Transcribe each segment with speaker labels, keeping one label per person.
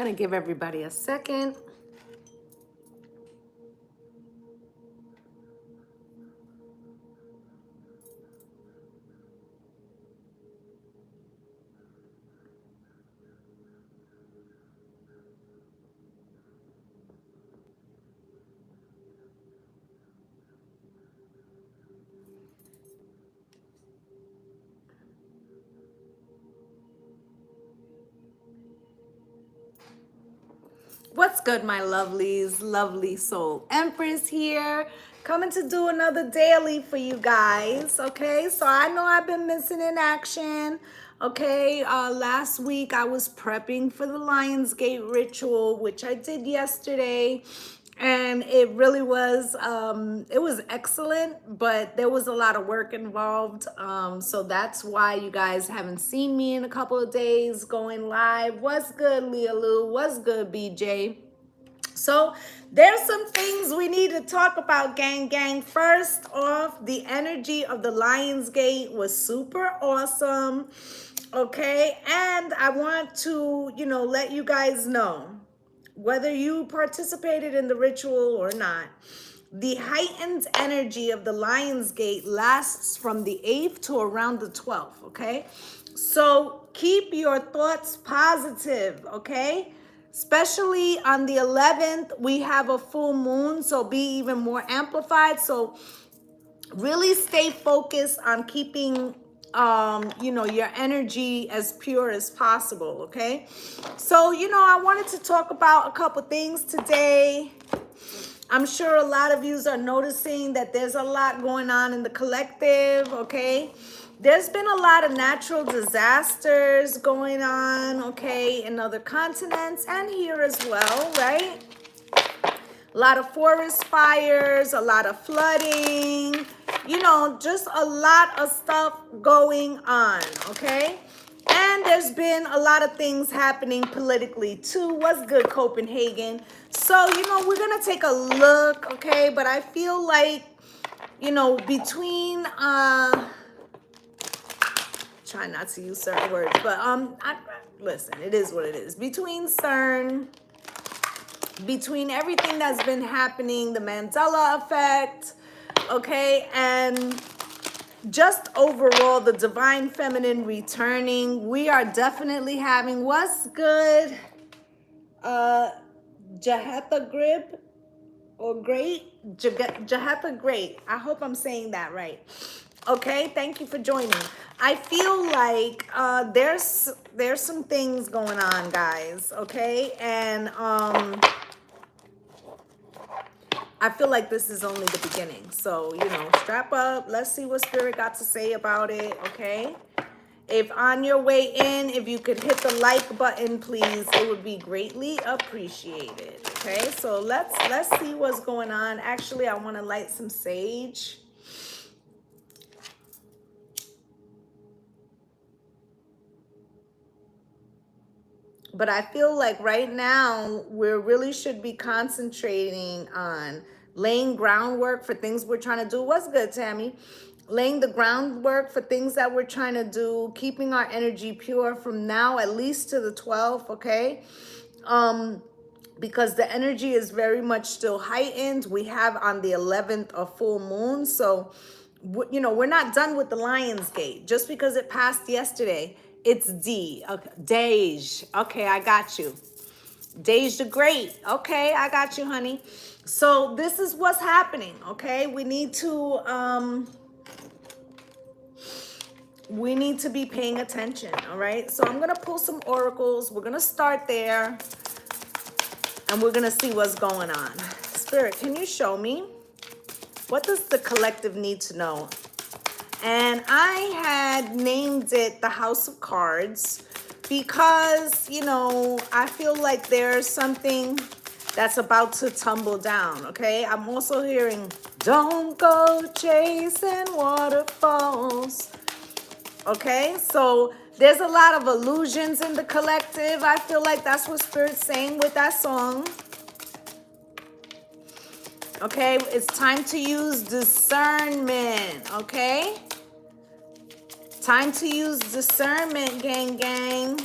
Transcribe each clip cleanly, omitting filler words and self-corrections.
Speaker 1: Gonna give everybody a second. What's good, my lovelies? Lovely soul Empress here, coming to do another daily for you guys. Okay, so I know I've been missing in action. Okay, last week I was prepping for the Lionsgate ritual, which I did yesterday, and it was excellent, but there was a lot of work involved. So that's why you guys haven't seen me in a couple of days going live. What's good, Leah Lou? What's good, BJ? So there's some things we need to talk about, gang. First off, the energy of the Lionsgate was super awesome. Okay, and I want to, let you guys know, whether you participated in the ritual or not, the heightened energy of the Lionsgate lasts from the 8th to around the 12th, okay? So keep your thoughts positive, okay? Especially on the 11th, we have a full moon, so be even more amplified. So really stay focused on keeping your energy as pure as possible. Okay, so I wanted to talk about a couple things today. I'm sure a lot of yous are noticing that there's a lot going on in the collective. Okay, there's been a lot of natural disasters going on, okay, in other continents and here as well, right? A lot of forest fires, a lot of flooding, just a lot of stuff going on, okay? And there's been a lot of things happening politically too. What's good, Copenhagen? So, we're going to take a look, okay? But I feel like, between, try not to use certain words, but listen, it is what it is. Between CERN, between everything that's been happening, the Mandela effect, okay, and just overall the divine feminine returning, we are definitely having what's good, Jahetha Grib or Great, Jahetha Great. I hope I'm saying that right. Okay, thank you for joining. I feel like there's some things going on, guys, okay? And I feel like this is only the beginning. So, strap up. Let's see what Spirit got to say about it, okay? If on your way in, if you could hit the like button, please, it would be greatly appreciated, okay? So let's see what's going on. Actually, I want to light some sage. But I feel like right now we really should be concentrating on laying groundwork for things we're trying to do. What's good, Tammy? Laying the groundwork for things that we're trying to do, keeping our energy pure from now at least to the 12th, okay? Because the energy is very much still heightened. We have on the 11th a full moon. So, we're not done with the Lionsgate. Just because it passed yesterday, it's D. Okay, Dej. Okay, I got you. Dej the Great. Okay, I got you, honey. So this is what's happening, okay? We need to be paying attention, all right? So I'm going to pull some oracles. We're going to start there. And we're going to see what's going on. Spirit, can you show me? What does the collective need to know? And I had named it the House of Cards because, I feel like there's something that's about to tumble down, okay? I'm also hearing, don't go chasing waterfalls. Okay, so there's a lot of illusions in the collective. I feel like that's what Spirit's saying with that song. Okay, it's time to use discernment, okay? Time to use discernment, gang.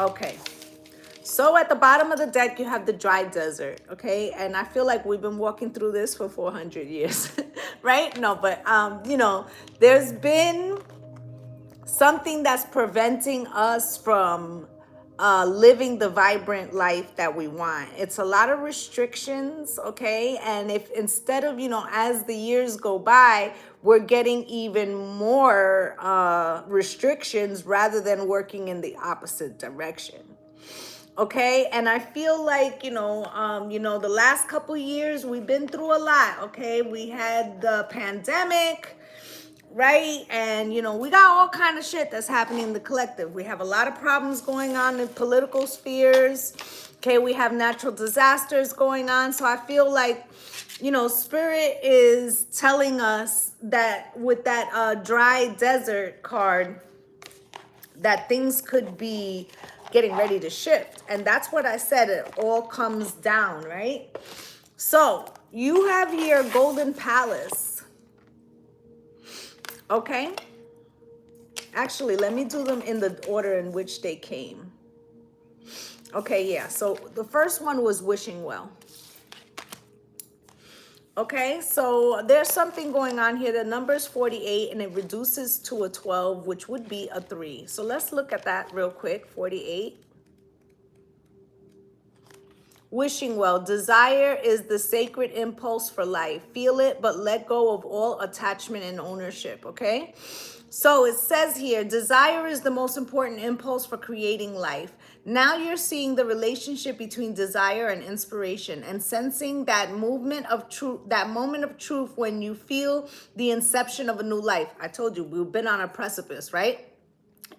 Speaker 1: Okay. So at the bottom of the deck, you have the dry desert, okay? And I feel like we've been walking through this for 400 years, right? No, but, there's been something that's preventing us from living the vibrant life that we want. It's a lot of restrictions, okay? And if instead of, as the years go by, we're getting even more restrictions rather than working in the opposite direction. Okay, and I feel like the last couple years we've been through a lot. Okay, we had the pandemic, right? And we got all kind of shit that's happening in the collective. We have a lot of problems going on in political spheres. Okay, we have natural disasters going on. So I feel like spirit is telling us that with that dry desert card, that things could be getting ready to shift. And that's what I said, it all comes down, right? So you have here Golden Palace. Okay. Actually, let me do them in the order in which they came. Okay, yeah. So the first one was Wishing Well. Okay, so there's something going on here. The number is 48 and it reduces to a 12, which would be a 3. So let's look at that real quick. 48. Wishing well. Desire is the sacred impulse for life. Feel it, but let go of all attachment and ownership, okay? So it says here, desire is the most important impulse for creating life. Now you're seeing the relationship between desire and inspiration and sensing that movement of truth, that moment of truth when you feel the inception of a new life. I told you, we've been on a precipice, right?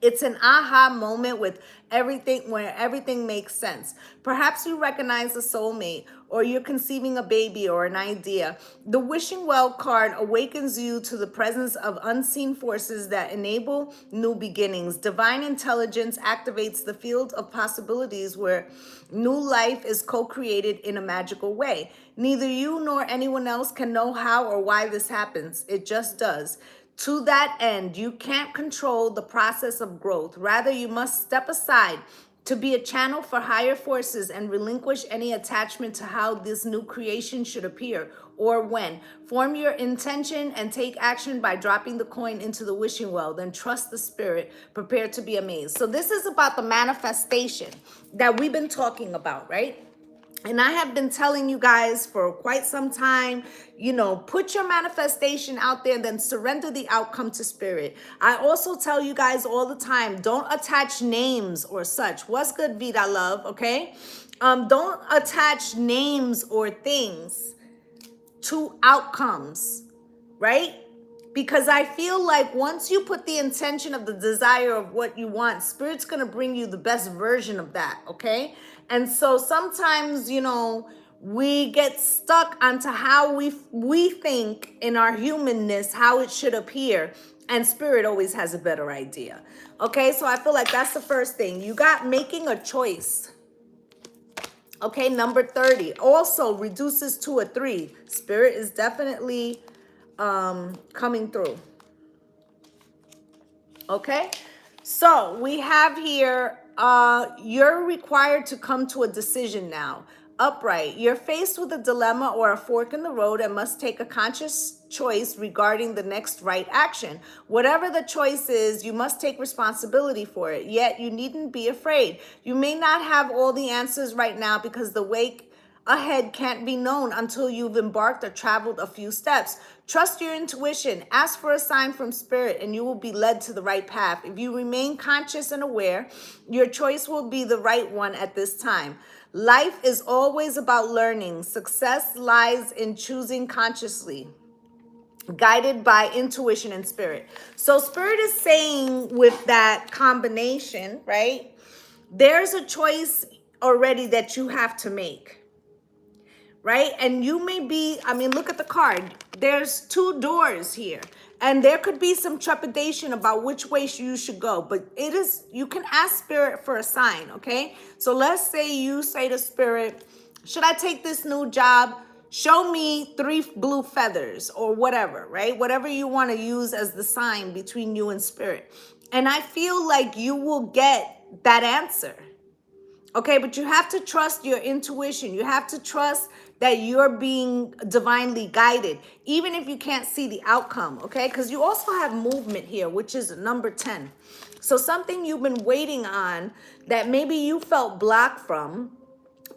Speaker 1: It's an aha moment with everything, where everything makes sense. Perhaps you recognize a soulmate, or you're conceiving a baby or an idea. The Wishing Well card awakens you to the presence of unseen forces that enable new beginnings. Divine intelligence activates the field of possibilities where new life is co-created in a magical way. Neither you nor anyone else can know how or why this happens. It just does. To that end, you can't control the process of growth. Rather, you must step aside to be a channel for higher forces and relinquish any attachment to how this new creation should appear or when. Form your intention and take action by dropping the coin into the wishing well. Then trust the spirit, prepare to be amazed. So this is about the manifestation that we've been talking about, right? And I have been telling you guys for quite some time, put your manifestation out there, then surrender the outcome to spirit. I also tell you guys all the time, don't attach names or such. What's good, Vida Love, okay? Don't attach names or things to outcomes, right? Because I feel like once you put the intention of the desire of what you want, spirit's going to bring you the best version of that, okay? And so sometimes, we get stuck onto how we think in our humanness, how it should appear. And spirit always has a better idea. Okay, so I feel like that's the first thing. You got making a choice. Okay, number 30 also reduces to a 3. Spirit is definitely coming through. Okay, so we have here, you're required to come to a decision now. Upright, you're faced with a dilemma or a fork in the road and must take a conscious choice regarding the next right action. Whatever the choice is, you must take responsibility for it. Yet you needn't be afraid. You may not have all the answers right now because the wake ahead can't be known until you've embarked or traveled a few steps. Trust your intuition. Ask for a sign from spirit and you will be led to the right path. If you remain conscious and aware, your choice will be the right one at this time. Life is always about learning. Success lies in choosing consciously, guided by intuition and spirit. So spirit is saying with that combination, right? There's a choice already that you have to make. Right? And you may be, look at the card. There's 2 doors here. And there could be some trepidation about which way you should go. But you can ask spirit for a sign, okay? So let's say you say to spirit, should I take this new job? Show me 3 blue feathers or whatever, right? Whatever you want to use as the sign between you and spirit. And I feel like you will get that answer. Okay, but you have to trust your intuition. You have to trust that you're being divinely guided, even if you can't see the outcome, okay? Because you also have movement here, which is number 10. So something you've been waiting on that maybe you felt blocked from,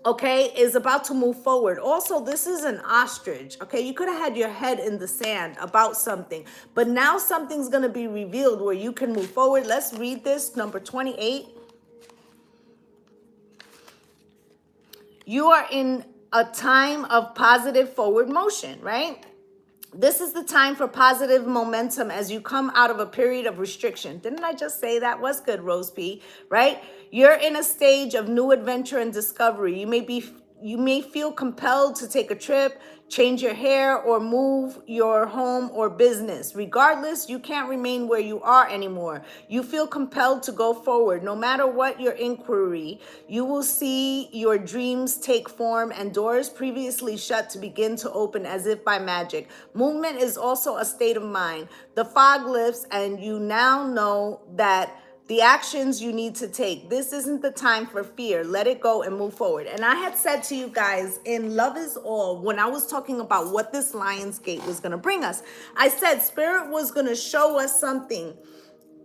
Speaker 1: okay, is about to move forward. Also, this is an ostrich, okay? You could have had your head in the sand about something, but now something's going to be revealed where you can move forward. Let's read this, number 28. You are in a time of positive forward motion, right? This is the time for positive momentum as you come out of a period of restriction. Didn't I just say that? Was good, Rose P, right? You're in a stage of new adventure and discovery. You may feel compelled to take a trip, change your hair, or move your home or business. Regardless, you can't remain where you are anymore. You feel compelled to go forward. No matter what your inquiry, you will see your dreams take form and doors previously shut to begin to open as if by magic. Movement is also a state of mind. The fog lifts and you now know that the actions you need to take. This isn't the time for fear. Let it go and move forward. And I had said to you guys in Love is All, when I was talking about what this Lion's Gate was going to bring us, I said Spirit was going to show us something,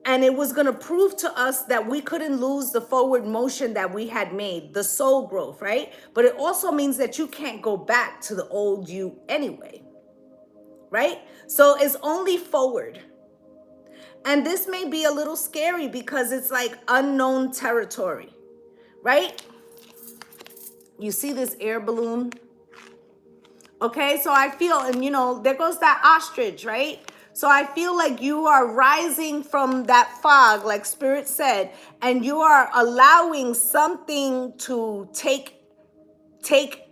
Speaker 1: and it was going to prove to us that we couldn't lose the forward motion that we had made, the soul growth, right? But it also means that you can't go back to the old you anyway, right? So it's only forward. And this may be a little scary because it's like unknown territory, right? You see this air balloon? Okay, so I feel, and you know, there goes that ostrich, right? So I feel like you are rising from that fog, like Spirit said, and you are allowing something to take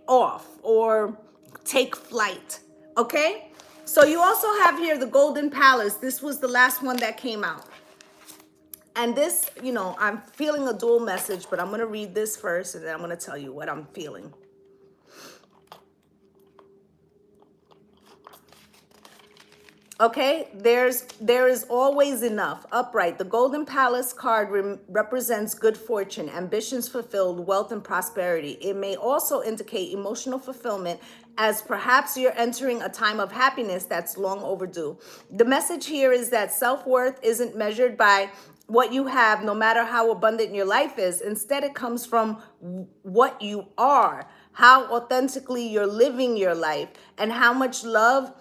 Speaker 1: off or take flight, okay? So you also have here the Golden Palace. This was the last one that came out. And this, you know, I'm feeling a dual message, but I'm going to read this first and then I'm going to tell you what I'm feeling. Okay, there is always enough. Upright. The Golden Palace card represents good fortune, ambitions fulfilled, wealth, and prosperity. It may also indicate emotional fulfillment, as perhaps you're entering a time of happiness that's long overdue. The message here is that self-worth isn't measured by what you have, no matter how abundant your life is. Instead, it comes from what you are, how authentically you're living your life, and how much love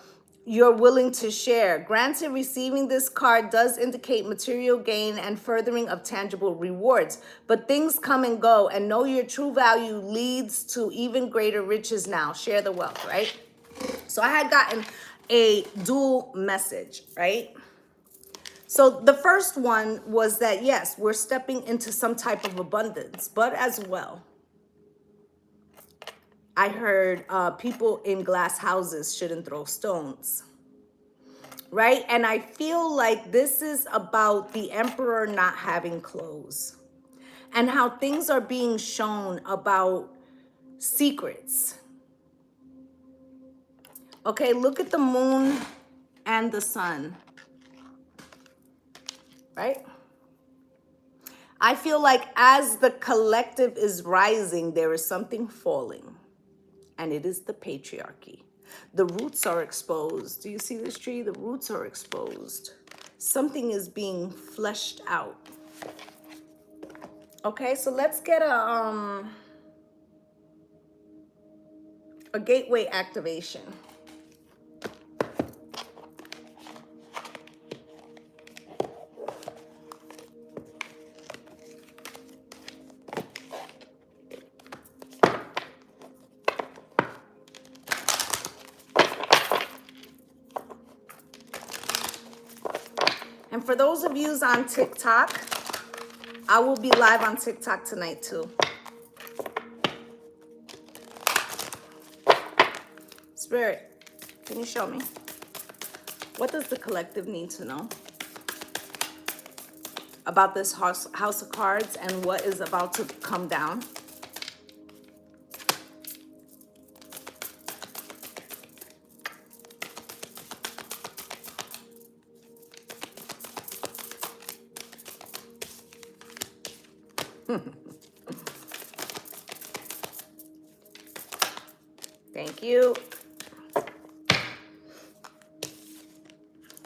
Speaker 1: you're willing to share. Granted, receiving this card does indicate material gain and furthering of tangible rewards, but things come and go, and know your true value leads to even greater riches now. Share the wealth, right? So I had gotten a dual message, right? So the first one was that, yes, we're stepping into some type of abundance, but as well, I heard people in glass houses shouldn't throw stones, right? And I feel like this is about the emperor not having clothes and how things are being shown about secrets. Okay, look at the moon and the sun, right? I feel like as the collective is rising, there is something falling, and it is the patriarchy. The roots are exposed. Do you see this tree? The roots are exposed. Something is being fleshed out. Okay, so let's get a gateway activation. And for those of you on TikTok, I will be live on TikTok tonight too. Spirit, can you show me? What does the collective need to know about this house of cards and what is about to come down? Thank you.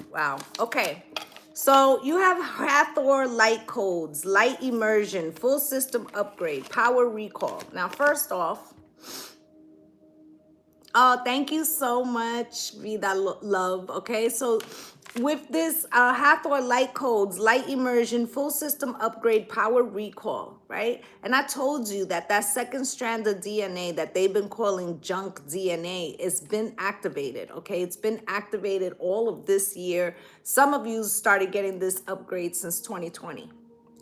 Speaker 1: Wow. Okay. So you have Hathor light codes, light immersion, full system upgrade, power recall. Now, first off, oh, thank you so much, Vida Love. Okay, so with this Hathor light codes, light immersion, full system upgrade, power recall, right? And I told you that that second strand of DNA that they've been calling junk DNA has been activated. Okay, it's been activated all of this year. Some of you started getting this upgrade since 2020.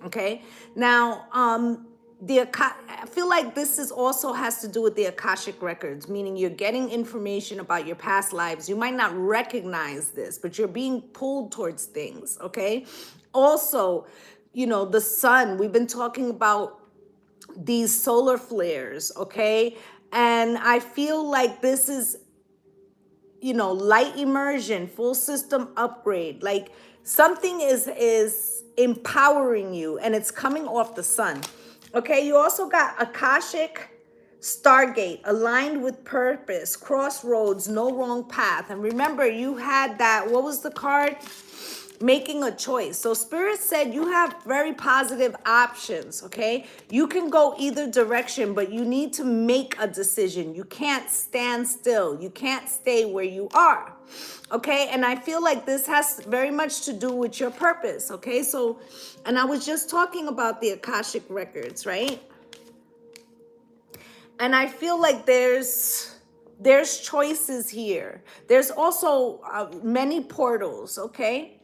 Speaker 1: Okay, now I feel like this is also has to do with the Akashic records, meaning you're getting information about your past lives. You might not recognize this, but you're being pulled towards things, okay? Also, you know, the sun, we've been talking about these solar flares, okay? And I feel like this is, you know, light immersion, full system upgrade. Like something is empowering you and it's coming off the sun. Okay, you also got Akashic Stargate, aligned with purpose, crossroads, no wrong path. And remember, you had that, what was the card? Making a choice. So Spirit said you have very positive options, okay? You can go either direction, but you need to make a decision. You can't stand still. You can't stay where you are, okay? And I feel like this has very much to do with your purpose, okay? So, and I was just talking about the Akashic records, right? And I feel like there's choices here. There's also many portals, okay?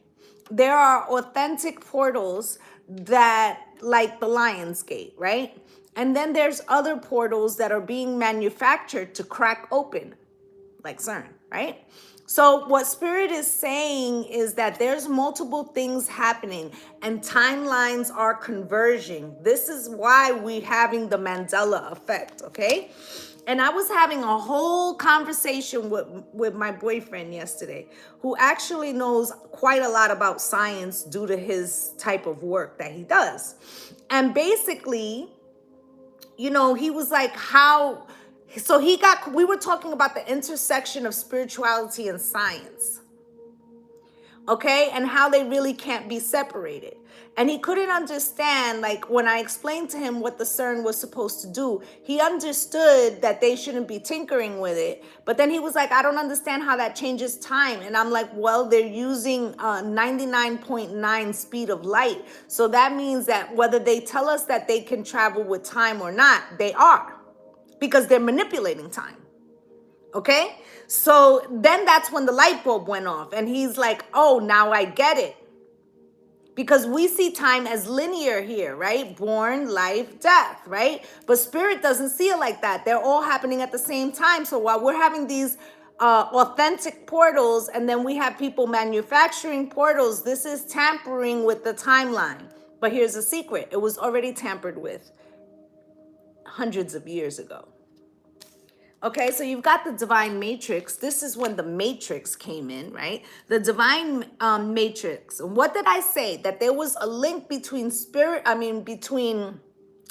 Speaker 1: There are authentic portals that, like the Lion's Gate, right? And then there's other portals that are being manufactured to crack open, like CERN, right? So what Spirit is saying is that there's multiple things happening and timelines are converging. This is why we're having the Mandela effect, okay? And I was having a whole conversation with my boyfriend yesterday, who actually knows quite a lot about science due to his type of work that he does. And basically, you know, he was like, how, so we were talking about the intersection of spirituality and science, okay, and how they really can't be separated. And he couldn't understand, like when I explained to him what the CERN was supposed to do, he understood that they shouldn't be tinkering with it. But then he was like, I don't understand how that changes time. And I'm like, well, they're using 99.9 speed of light. So that means that whether they tell us that they can travel with time or not, they are, because they're manipulating time. Okay? So then that's when the light bulb went off. And he's like, oh, now I get it. Because we see time as linear here, right? Born, life, death, right? But Spirit doesn't see it like that. They're all happening at the same time. So while we're having these authentic portals and then we have people manufacturing portals, this is tampering with the timeline. But here's a secret. It was already tampered with hundreds of years ago. Okay, so you've got the divine matrix. This is when the matrix came in, right? The divine matrix. And what did I say? That there was a link between between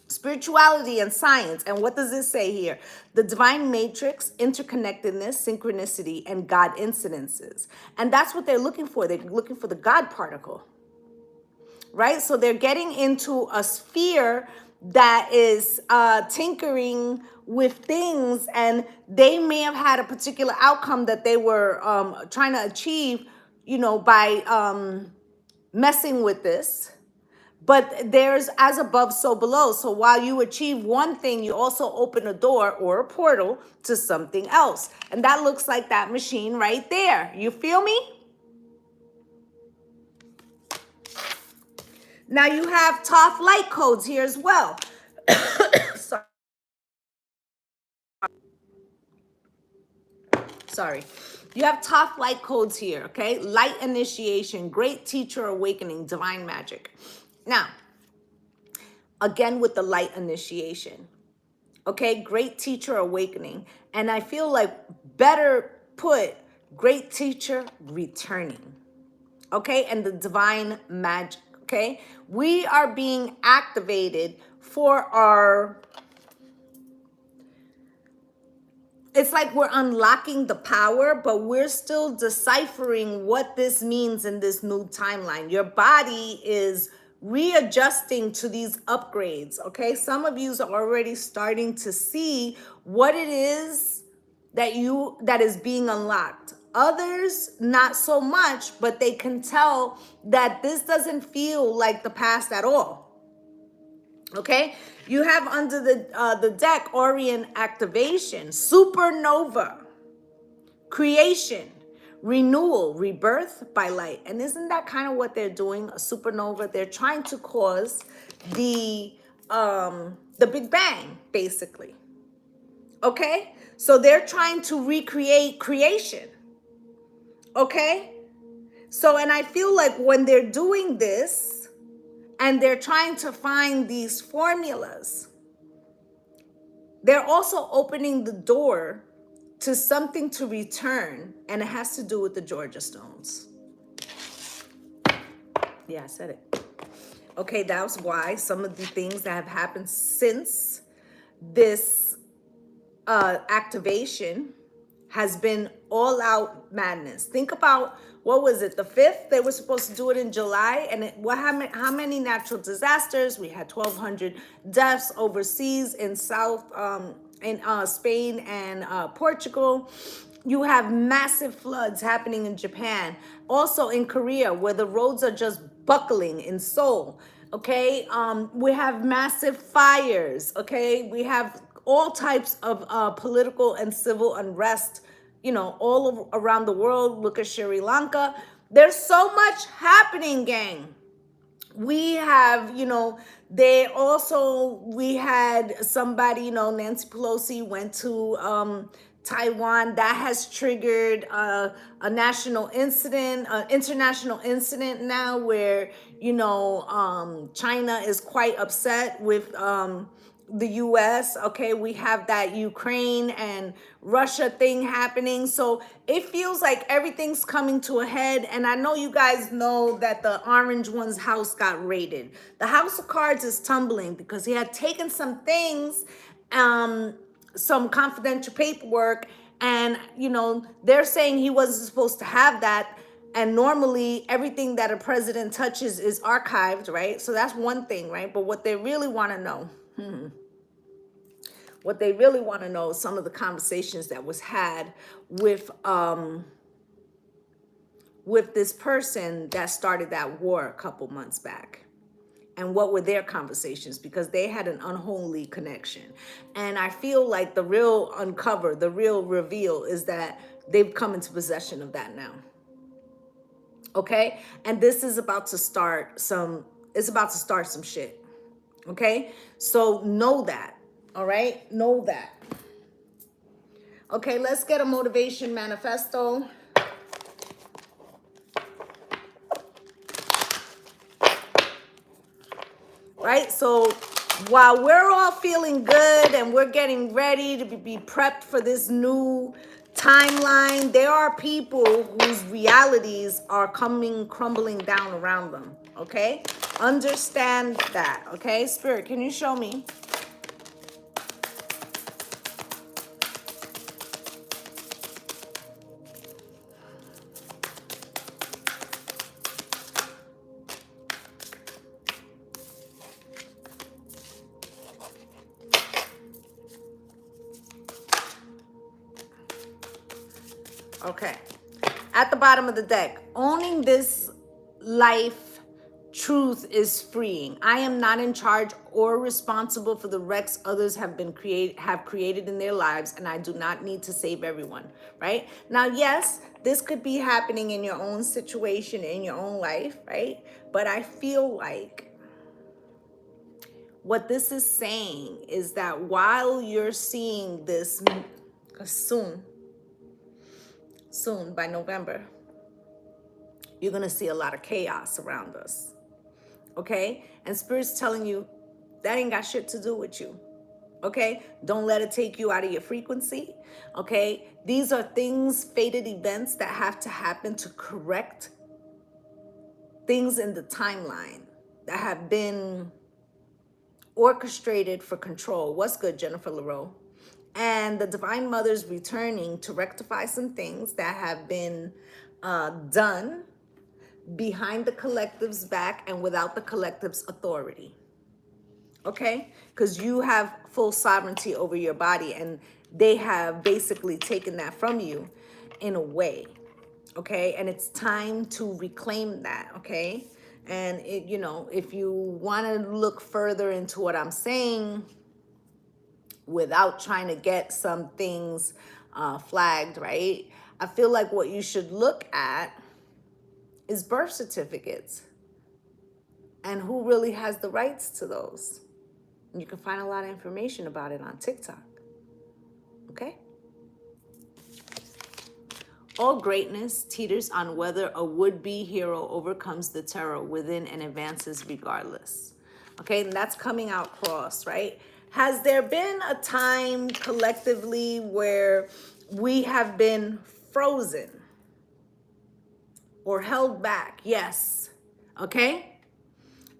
Speaker 1: spirituality and science. And what does this say here? The divine matrix, interconnectedness, synchronicity, and God incidences. And that's what they're looking for. They're looking for the God particle, right? So they're getting into a sphere that is tinkering with things, and they may have had a particular outcome that they were trying to achieve, you know, by messing with this. But there's as above, so below. So while you achieve one thing, you also open a door or a portal to something else. And that looks like that machine right there. You feel me? Now you have Toph light codes here as well. Sorry. You have Toph light codes here, okay? Light initiation, great teacher awakening, divine magic. Now, again with the light initiation, okay? Great teacher awakening. And I feel like better put, great teacher returning, okay? And the divine magic, okay? We are being activated for our it's like we're unlocking the power, but we're still deciphering what this means in this new timeline. Your body is readjusting to these upgrades, okay? Some of you are already starting to see what it is that is being unlocked. Others, not so much, but they can tell that this doesn't feel like the past at all. Okay, you have under the deck Orient activation, supernova, creation, renewal, rebirth by light. And isn't that kind of what they're doing? A supernova. They're trying to cause the Big Bang, basically. Okay, so they're trying to recreate creation. Okay, so and I feel like when they're doing this and they're trying to find these formulas, they're also opening the door to something to return, and it has to do with the Georgia Stones. Yeah, I said it. Okay, that's why some of the things that have happened since this activation has been all out madness. Think about, what was it, the 5th? They were supposed to do it in July, and how many natural disasters? We had 1,200 deaths overseas in Spain and Portugal. You have massive floods happening in Japan, also in Korea, where the roads are just buckling, in Seoul. Okay, we have massive fires. Okay, we have all types of political and civil unrest, all around the world. Look at Sri Lanka. There's so much happening, gang. We have, we had somebody, Nancy Pelosi went to Taiwan. That has triggered a national incident, international incident now, where, China is quite upset with the US. Okay, we have that Ukraine and Russia thing happening. So it feels like everything's coming to a head. And I know you guys know that the orange one's house got raided. The House of Cards is tumbling because he had taken some things, some confidential paperwork, and they're saying he wasn't supposed to have that. And normally everything that a president touches is archived, right? So that's one thing, right? But what they really want to know, is some of the conversations that was had with this person that started that war a couple months back. And what were their conversations? Because they had an unholy connection. And I feel like the real reveal is that they've come into possession of that now. Okay? And this is about to start some shit. Okay? So know that. All right? Know that. Okay, let's get a motivation manifesto. Right? So while we're all feeling good and we're getting ready to be prepped for this new timeline, there are people whose realities are crumbling down around them. Okay? Understand that. Okay? Spirit, can you show me? Okay. At the bottom of the deck, owning this life truth is freeing. I am not in charge or responsible for the wrecks others have created in their lives, and I do not need to save everyone, right? Now, yes, this could be happening in your own situation, in your own life, right? But I feel like what this is saying is that while you're seeing this soon by November, you're going to see a lot of chaos around us. Okay? And Spirit's telling you that ain't got shit to do with you. Okay? Don't let it take you out of your frequency. Okay? These are things, fated events that have to happen to correct things in the timeline that have been orchestrated for control. What's good, Jennifer LaRoe? And the Divine Mother's returning to rectify some things that have been done behind the collective's back and without the collective's authority. Okay? Because you have full sovereignty over your body, and they have basically taken that from you in a way. Okay? And it's time to reclaim that. Okay? And it, you know, if you want to look further into what I'm saying without trying to get some things flagged, right? I feel like what you should look at is birth certificates and who really has the rights to those. And you can find a lot of information about it on TikTok. Okay? All greatness teeters on whether a would-be hero overcomes the terror within and advances regardless. Okay, and that's coming out cross, right? Has there been a time collectively where we have been frozen or held back? Yes. Okay?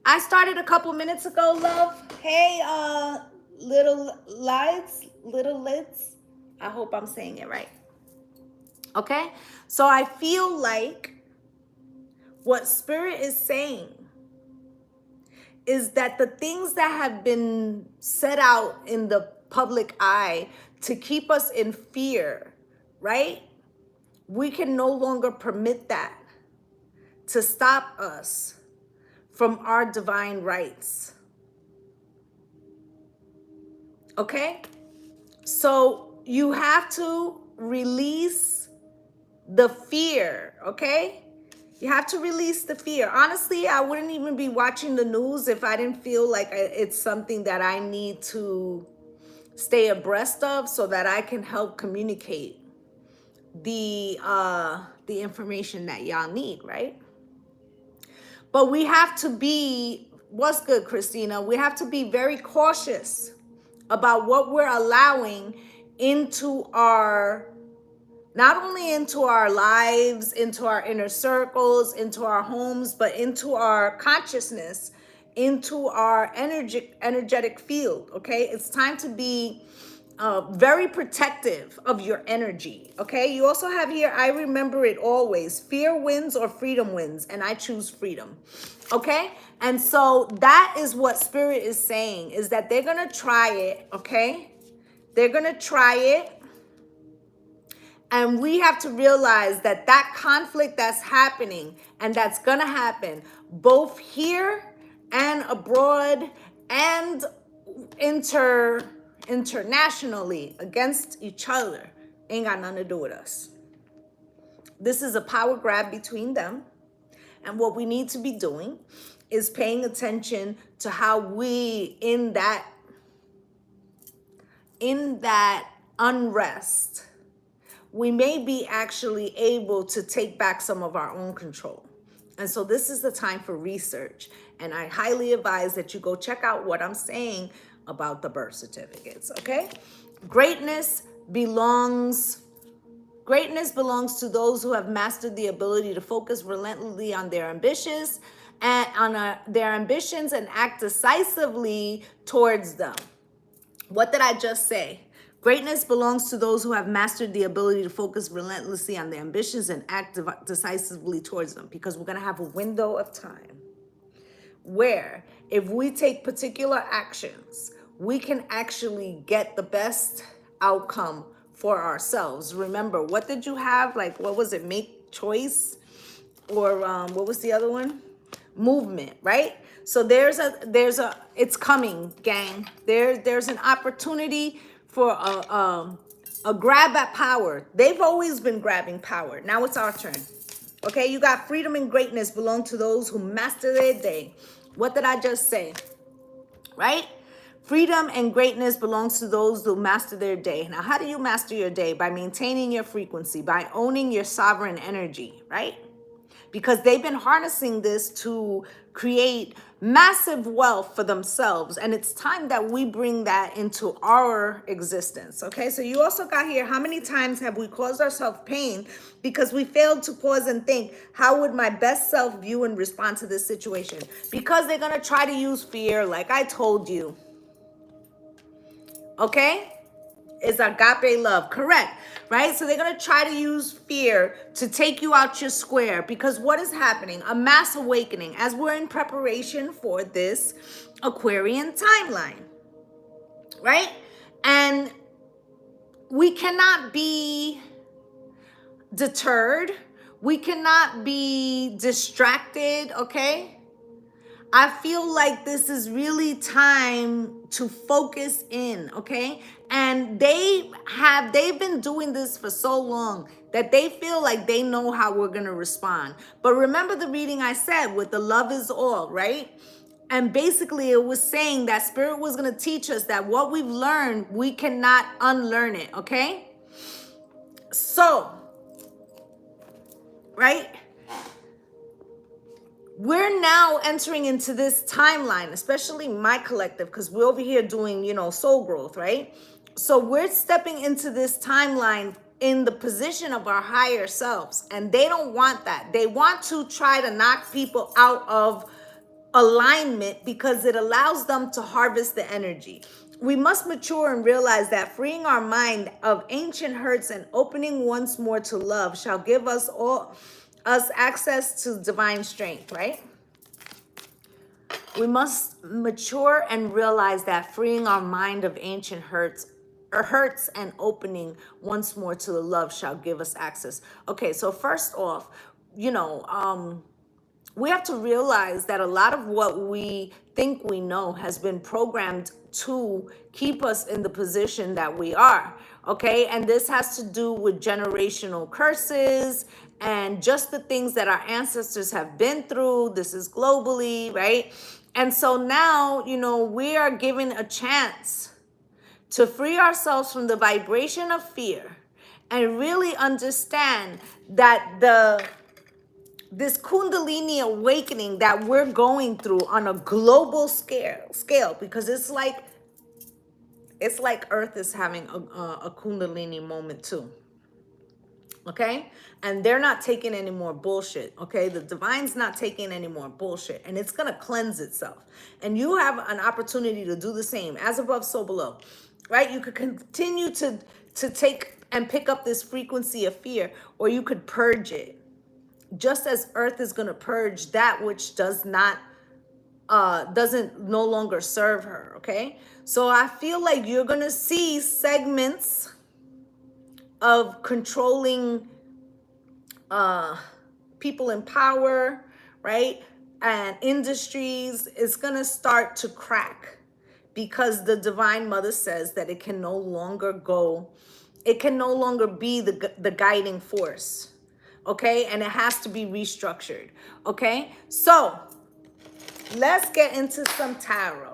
Speaker 1: I started a couple minutes ago, love. Hey, little lids. I hope I'm saying it right. Okay? So I feel like what Spirit is saying is that the things that have been set out in the public eye to keep us in fear, right? We can no longer permit that to stop us from our divine rights. Okay? So you have to release the fear, okay? You have to release the fear. Honestly, I wouldn't even be watching the news if I didn't feel like it's something that I need to stay abreast of so that I can help communicate the information that y'all need, right? But we have to be, what's good, Christina? We have to be very cautious about what we're allowing into our, not only into our lives, into our inner circles, into our homes, but into our consciousness, into our energetic field, okay? It's time to be very protective of your energy, okay? You also have here, I remember it always, fear wins or freedom wins, and I choose freedom, okay? And so that is what Spirit is saying, is that they're gonna try it, okay? They're gonna try it. And we have to realize that that conflict that's happening and that's going to happen both here and abroad and internationally against each other ain't got nothing to do with us. This is a power grab between them. And what we need to be doing is paying attention to how we, in that unrest, we may be actually able to take back some of our own control. And so this is the time for research. And I highly advise that you go check out what I'm saying about the birth certificates, okay? Greatness belongs to those who have mastered the ability to focus relentlessly on their ambitions and their ambitions and act decisively towards them. What did I just say? Greatness belongs to those who have mastered the ability to focus relentlessly on their ambitions and act decisively towards them, because we're going to have a window of time where if we take particular actions, we can actually get the best outcome for ourselves. Remember, what did you have? Like, what was it? Make choice? Or what was the other one? Movement, right? So it's coming, gang. There's an opportunity for a grab at power. They've always been grabbing power. Now it's our turn. Okay, you got freedom and greatness belong to those who master their day. What did I just say? Right? Freedom and greatness belongs to those who master their day. Now, how do you master your day? By maintaining your frequency, by owning your sovereign energy, right? Because they've been harnessing this to create massive wealth for themselves. And it's time that we bring that into our existence. Okay, so you also got here, how many times have we caused ourselves pain because we failed to pause and think, how would my best self view and respond to this situation? Because they're going to try to use fear, like I told you. Okay? is agape love, correct, right? So they're going to try to use fear to take you out your square, because what is happening? A mass awakening as we're in preparation for this Aquarian timeline, right? And we cannot be deterred. We cannot be distracted, okay? I feel like this is really time to focus in, okay? And they've been doing this for so long that they feel like they know how we're going to respond. But remember the reading I said with the love is all, right? And basically it was saying that spirit was going to teach us that what we've learned, we cannot unlearn it, okay? So, right? We're now entering into this timeline, especially my collective, because we're over here doing, soul growth, right? So we're stepping into this timeline in the position of our higher selves, and they don't want that. They want to try to knock people out of alignment because it allows them to harvest the energy. We must mature and realize that freeing our mind of ancient hurts and opening once more to love shall give us access to divine strength, right? We must mature and realize that freeing our mind of ancient hurts and opening once more to the love shall give us access. Okay, so first off, we have to realize that a lot of what we think we know has been programmed to keep us in the position that we are, okay? And this has to do with generational curses and just the things that our ancestors have been through. This is globally, right? And so now, we are given a chance to free ourselves from the vibration of fear and really understand that this Kundalini awakening that we're going through on a global scale, because it's like Earth is having a Kundalini moment too. Okay? And they're not taking any more bullshit. Okay? The divine's not taking any more bullshit. And it's going to cleanse itself. And you have an opportunity to do the same. As above, so below. Right? You could continue to take and pick up this frequency of fear, or you could purge it. Just as Earth is going to purge that which doesn't no longer serve her, okay? So I feel like you're going to see segments of controlling people in power, right? And industries is going to start to crack, because the Divine Mother says that it can no longer be the guiding force. Okay, and it has to be restructured. Okay, so let's get into some tarot.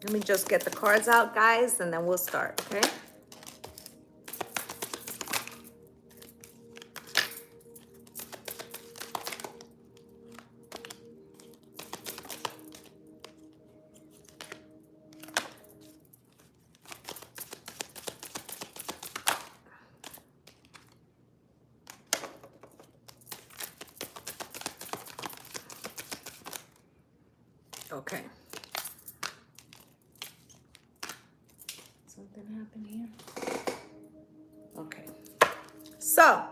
Speaker 1: Let me just get the cards out, guys, and then we'll start, okay? Okay. Something happened here. Okay. So,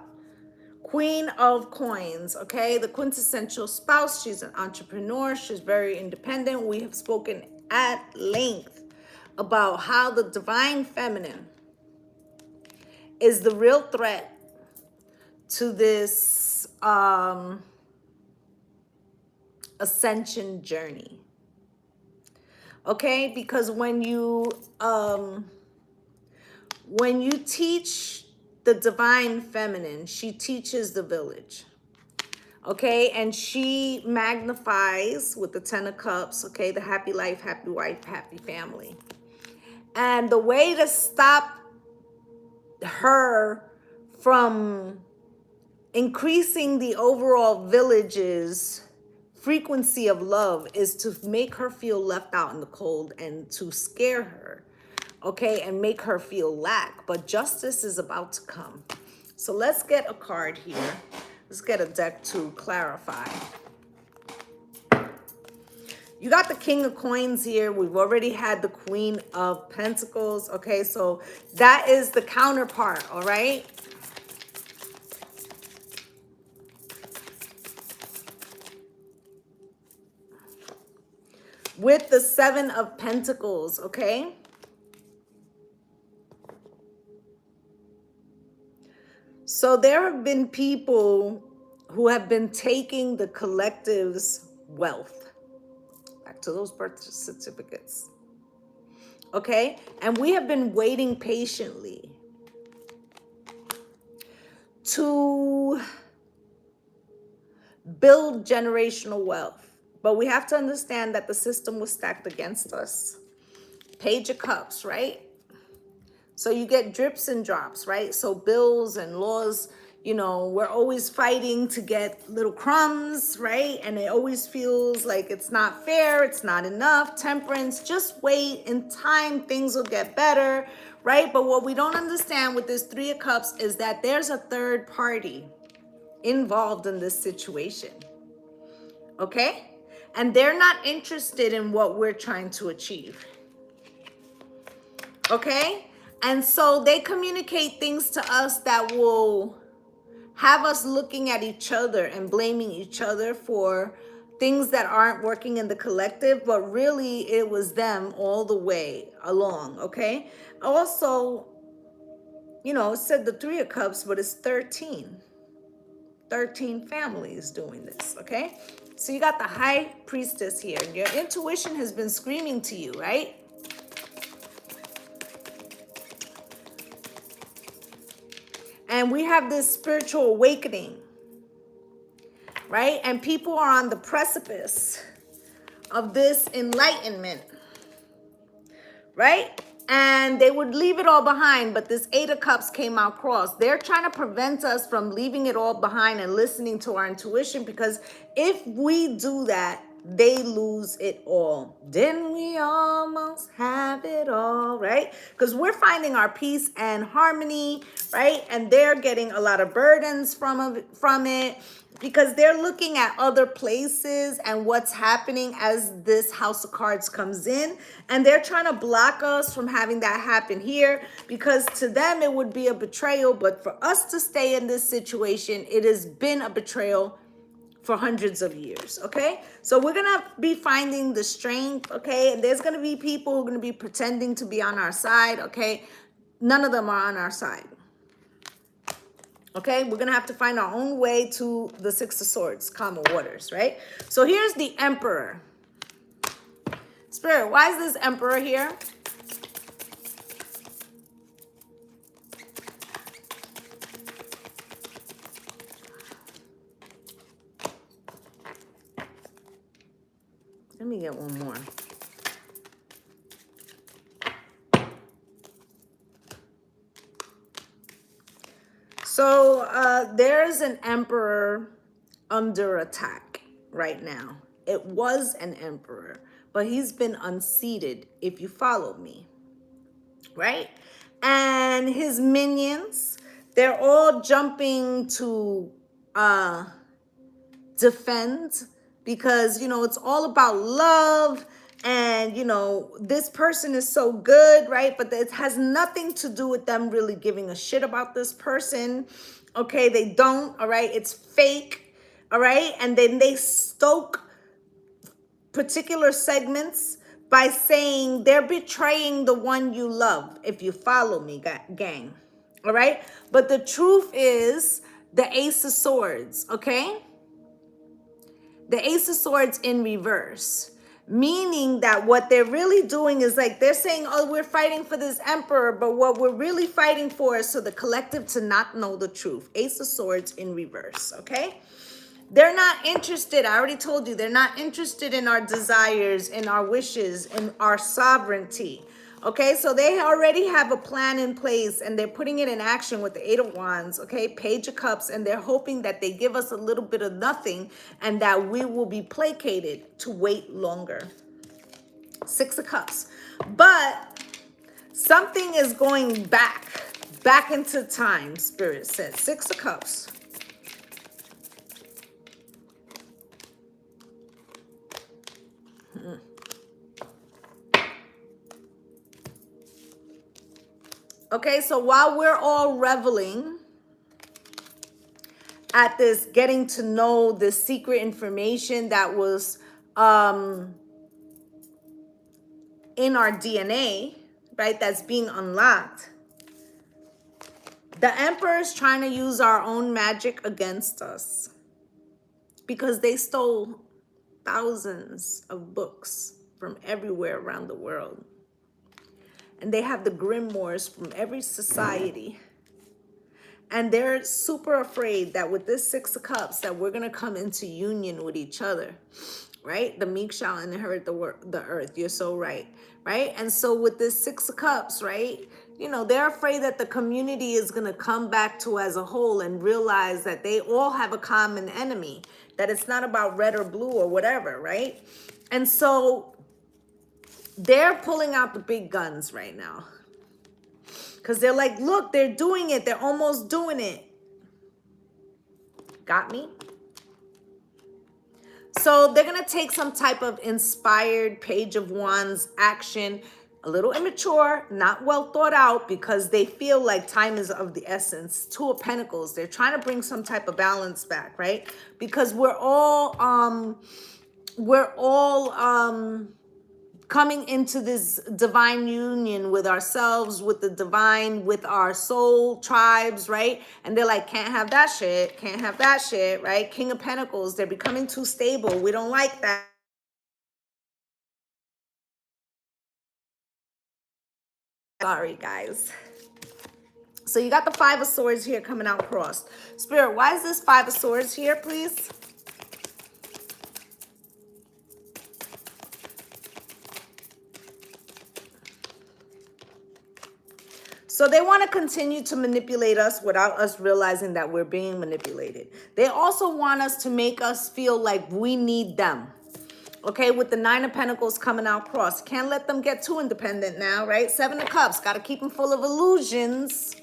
Speaker 1: Queen of Coins, okay? The quintessential spouse. She's an entrepreneur. She's very independent. We have spoken at length about how the divine feminine is the real threat to this ascension journey. okay? Because when you teach the divine feminine, she teaches the village, okay? And she magnifies with the 10 of cups, okay? The happy life, happy wife, happy family. And the way to stop her from increasing the overall village's frequency of love is to make her feel left out in the cold and to scare her, okay, and make her feel lack. But justice is about to come. So let's get a card here. Let's get a deck to clarify. You got the King of Coins here. We've already had the Queen of Pentacles, okay? So that is the counterpart, all right? With the Seven of Pentacles, okay? So there have been people who have been taking the collective's wealth. Back to those birth certificates. Okay? And we have been waiting patiently to build generational wealth. But we have to understand that the system was stacked against us. Page of Cups, right? So you get drips and drops, right? So bills and laws, you know, we're always fighting to get little crumbs, right? And it always feels like it's not fair, it's not enough. Temperance, just wait. In time, things will get better, right? But what we don't understand with this Three of Cups is that there's a third party involved in this situation, okay? And they're not interested in what we're trying to achieve, okay? And so they communicate things to us that will have us looking at each other and blaming each other for things that aren't working in the collective, but really it was them all the way along, okay? Also, you know, it said the Three of Cups, but it's 13. 13 families doing this, okay? So you got the High Priestess here. Your intuition has been screaming to you, right? And we have this spiritual awakening, right? And people are on the precipice of this enlightenment, right? And they would leave it all behind, but this Eight of Cups came out cross. They're trying to prevent us from leaving it all behind and listening to our intuition, because if we do that, they lose it all. Didn't we almost have it all, right? Because we're finding our peace and harmony, right? And they're getting a lot of burdens from it, because they're looking at other places and what's happening as this House of Cards comes in, and they're trying to block us from having that happen here, because to them it would be a betrayal. But for us to stay in this situation, it has been a betrayal for hundreds of years, okay? So we're gonna be finding the strength, okay? And there's gonna be people who are gonna be pretending to be on our side, okay? None of them are on our side. Okay, we're gonna have to find our own way to the Six of Swords, calmer waters, right? So here's the Emperor. Spirit, why is this Emperor here? Let me get one more. So there's an emperor under attack right now. It was an emperor, but he's been unseated, if you follow me, right? And his minions, they're all jumping to defend, because, you know, it's all about love. And, you know, this person is so good, right? But it has nothing to do with them really giving a shit about this person. Okay, they don't, all right? It's fake, all right? And then they stoke particular segments by saying they're betraying the one you love, if you follow me, gang, all right? But the truth is the Ace of Swords, okay? The Ace of Swords in reverse. Meaning that what they're really doing is like, they're saying, oh, we're fighting for this emperor, but what we're really fighting for is so the collective to not know the truth. Ace of Swords in reverse, okay? They're not interested. I already told you, they're not interested in our desires, in our wishes, in our sovereignty. Okay, so they already have a plan in place and they're putting it in action with the Eight of Wands, okay, Page of Cups, and they're hoping that they give us a little bit of nothing and that we will be placated to wait longer. Six of Cups. But something is going back into time, Spirit says. Six of Cups. Okay, so while we're all reveling at this, getting to know the secret information that was in our DNA, right, that's being unlocked, the Emperor is trying to use our own magic against us because they stole thousands of books from everywhere around the world. And they have the grimoires from every society. And they're super afraid that with this Six of Cups, that we're going to come into union with each other, right? The meek shall inherit the earth. You're so right, right? And so with this Six of Cups, right, you know, they're afraid that the community is going to come back to as a whole and realize that they all have a common enemy, that it's not about red or blue or whatever, right? And so they're pulling out the big guns right now. Because they're like, look, they're doing it. They're almost doing it. Got me? So they're going to take some type of inspired Page of Wands action. A little immature, not well thought out, because they feel like time is of the essence. Two of Pentacles. They're trying to bring some type of balance back, right? Because we're all coming into this divine union with ourselves, with the divine, with our soul tribes, right? And they're like, can't have that shit, can't have that shit, right? King of Pentacles, they're becoming too stable. We don't like that. Sorry, guys. So you got the Five of Swords here coming out crossed. Spirit, why is this Five of Swords here, please? So they want to continue to manipulate us without us realizing that we're being manipulated. They also want us to make us feel like we need them. Okay, with the Nine of Pentacles coming out cross. Can't let them get too independent now, right? Seven of Cups, got to keep them full of illusions,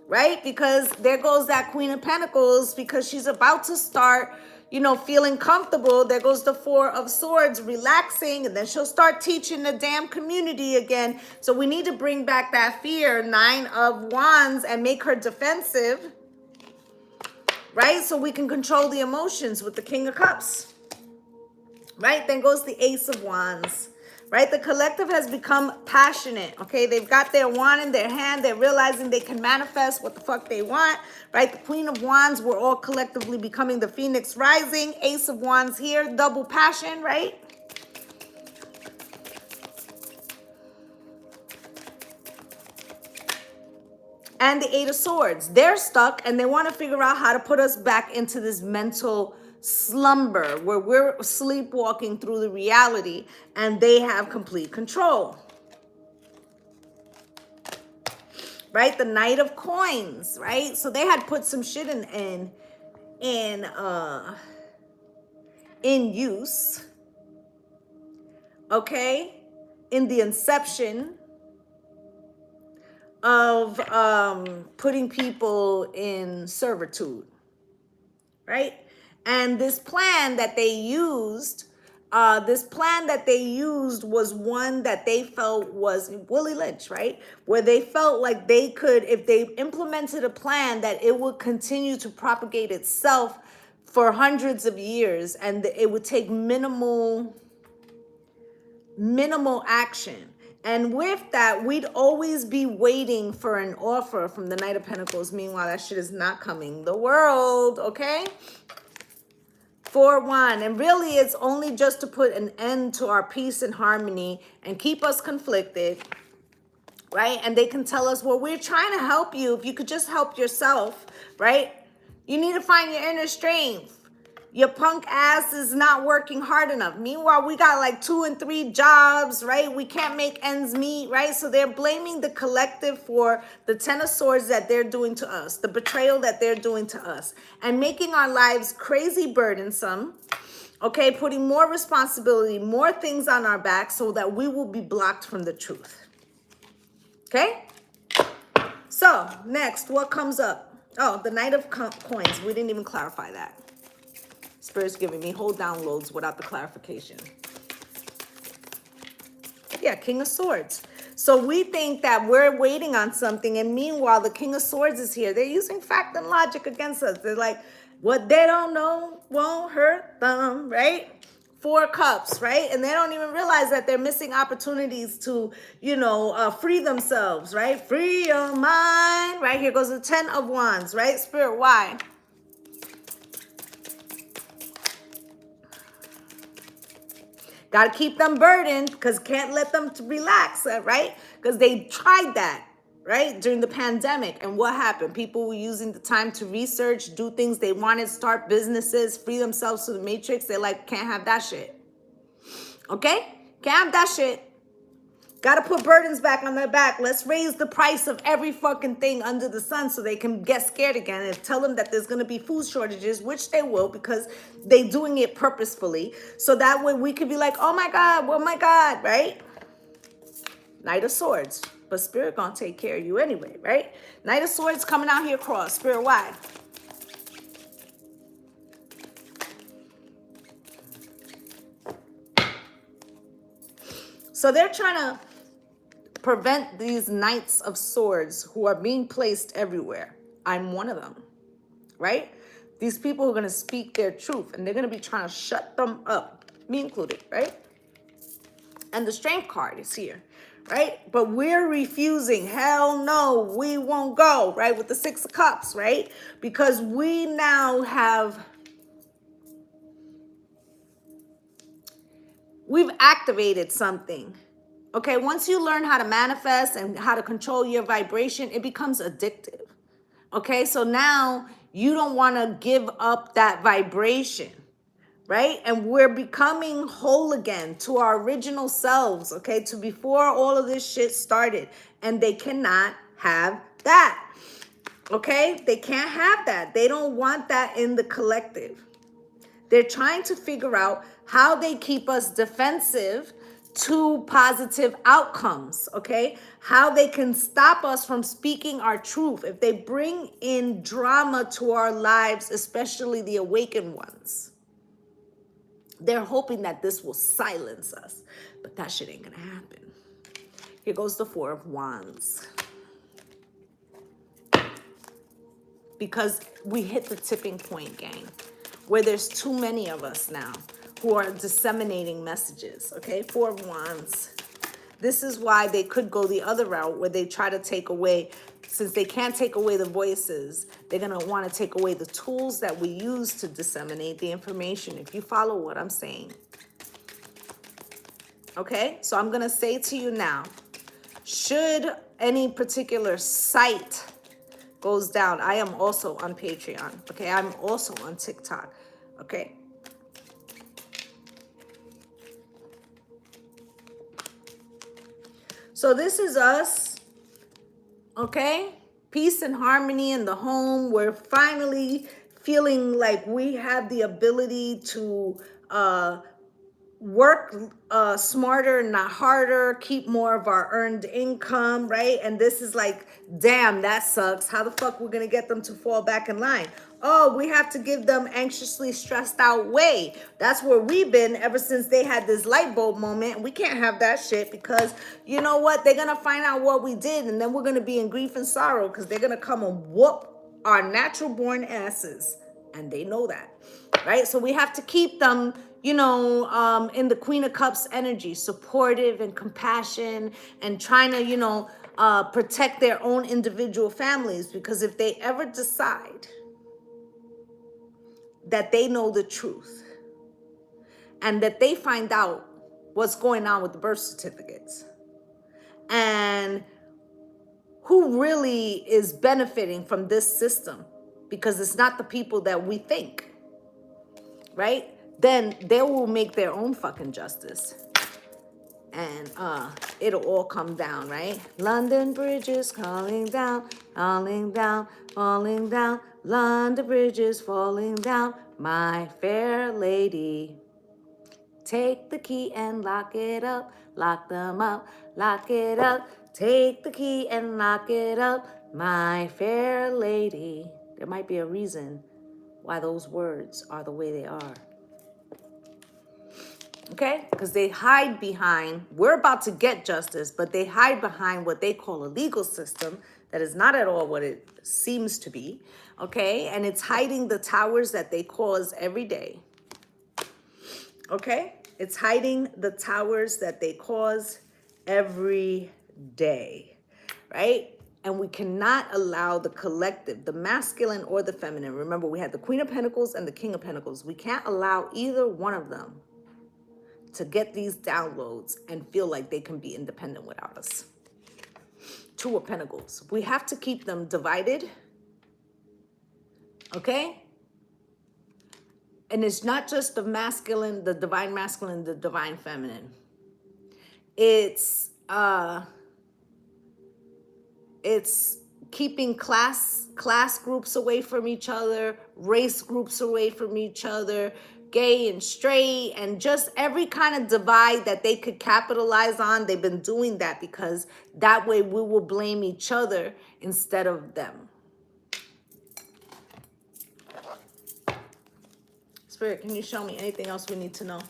Speaker 1: right? Because there goes that Queen of Pentacles, because she's about to start, you know, feeling comfortable. There goes the Four of Swords, relaxing, and then she'll start teaching the damn community again. So we need to bring back that fear, Nine of Wands, and make her defensive, right? So we can control the emotions with the King of Cups, right? Then goes the Ace of Wands, right? The collective has become passionate, okay? They've got their wand in their hand. They're realizing they can manifest what the fuck they want, right? The Queen of Wands, we're all collectively becoming the Phoenix Rising. Ace of Wands here, double passion, right? And the Eight of Swords. They're stuck and they want to figure out how to put us back into this mental slumber where we're sleepwalking through the reality and they have complete control. Right? The Knight of Coins, right? So they had put some shit in use. Okay? In the inception of putting people in servitude, right? And this plan that they used, was one that they felt was Willie Lynch, right? Where they felt like they could, if they implemented a plan, that it would continue to propagate itself for hundreds of years, and it would take minimal action. And with that, we'd always be waiting for an offer from the Knight of Pentacles. Meanwhile, that shit is not coming. The World, okay? 4-1. And really, it's only just to put an end to our peace and harmony and keep us conflicted, right? And they can tell us, well, we're trying to help you. If you could just help yourself, right? You need to find your inner strength. Your punk ass is not working hard enough. Meanwhile, we got like 2 and 3 jobs, right? We can't make ends meet, right? So they're blaming the collective for the 10 of Swords that they're doing to us, the betrayal that they're doing to us, and making our lives crazy burdensome, okay? Putting more responsibility, more things on our back so that we will be blocked from the truth, okay? So next, what comes up? Oh, the Knight of Coins. We didn't even clarify that. Spirit's giving me whole downloads without the clarification. Yeah, King of Swords. So we think that we're waiting on something, and meanwhile, the King of Swords is here. They're using fact and logic against us. They're like, what they don't know won't hurt them, right? 4 cups, right? And they don't even realize that they're missing opportunities to, free themselves, right? Free your mind, right? Here goes the 10 of Wands, right? Spirit, why? Got to keep them burdened because can't let them relax, right? Because they tried that, right? During the pandemic. And what happened? People were using the time to research, do things they wanted, start businesses, free themselves to the matrix. They're like, can't have that shit. Okay? Can't have that shit. Got to put burdens back on their back. Let's raise the price of every fucking thing under the sun so they can get scared again and tell them that there's going to be food shortages, which they will because they're doing it purposefully. So that way we could be like, oh my God, right? Knight of Swords. But Spirit going to take care of you anyway, right? Knight of Swords coming out here cross. Spirit, why? So they're trying to prevent these Knights of Swords who are being placed everywhere. I'm one of them, right? These people are going to speak their truth and they're going to be trying to shut them up, me included, right? And the Strength card is here, right? But we're refusing. Hell no, we won't go, right? With the 6 of Cups, right? Because we now we've activated something. Okay, once you learn how to manifest and how to control your vibration, it becomes addictive. Okay, so now you don't want to give up that vibration, right? And we're becoming whole again to our original selves, okay, to before all of this shit started. And they cannot have that, okay? They can't have that. They don't want that in the collective. They're trying to figure out how they keep us defensive to positive outcomes, okay? How they can stop us from speaking our truth. If they bring in drama to our lives, especially the awakened ones, they're hoping that this will silence us. But that shit ain't gonna happen. Here goes the 4 of Wands. Because we hit the tipping point, gang, where there's too many of us now who are disseminating messages, okay? 4 of Wands. This is why they could go the other route where they try to take away, since they can't take away the voices, they're going to want to take away the tools that we use to disseminate the information, if you follow what I'm saying. Okay? So I'm going to say to you now, should any particular site goes down, I am also on Patreon, okay? I'm also on TikTok, okay? So this is us, okay? Peace and harmony in the home. We're finally feeling like we have the ability to work smarter, not harder, keep more of our earned income, right? And this is like, damn, that sucks. How the fuck we're gonna get them to fall back in line? Oh, we have to give them anxiously stressed out way. That's where we've been ever since they had this light bulb moment. We can't have that shit because you know what? They're gonna find out what we did and then we're gonna be in grief and sorrow because they're gonna come and whoop our natural born asses. And they know that, right? So we have to keep them, you know, in the Queen of Cups energy, supportive and compassion and trying to, you know, protect their own individual families. Because if they ever decide that they know the truth, and that they find out what's going on with the birth certificates and who really is benefiting from this system, because it's not the people that we think, right? Then they will make their own fucking justice. And it'll all come down, right? London Bridge is falling down, falling down, falling down. London Bridge is falling down, my fair lady. Take the key and lock it up, lock them up, lock it up. Take the key and lock it up, my fair lady. There might be a reason why those words are the way they are. Okay? Because they hide behind, we're about to get justice, but they hide behind what they call a legal system that is not at all what it seems to be. Okay? And it's hiding the towers that they cause every day. Okay? It's hiding the towers that they cause every day. Right? And we cannot allow the collective, the masculine or the feminine. Remember, we had the Queen of Pentacles and the King of Pentacles. We can't allow either one of them to get these downloads and feel like they can be independent without us. Two of Pentacles. We have to keep them divided. Okay? And it's not just the masculine, the divine masculine, the divine feminine. It's keeping class groups away from each other, race groups away from each other, gay and straight, and just every kind of divide that they could capitalize on. They've been doing that because that way we will blame each other instead of them. Spirit, can you show me anything else we need to know?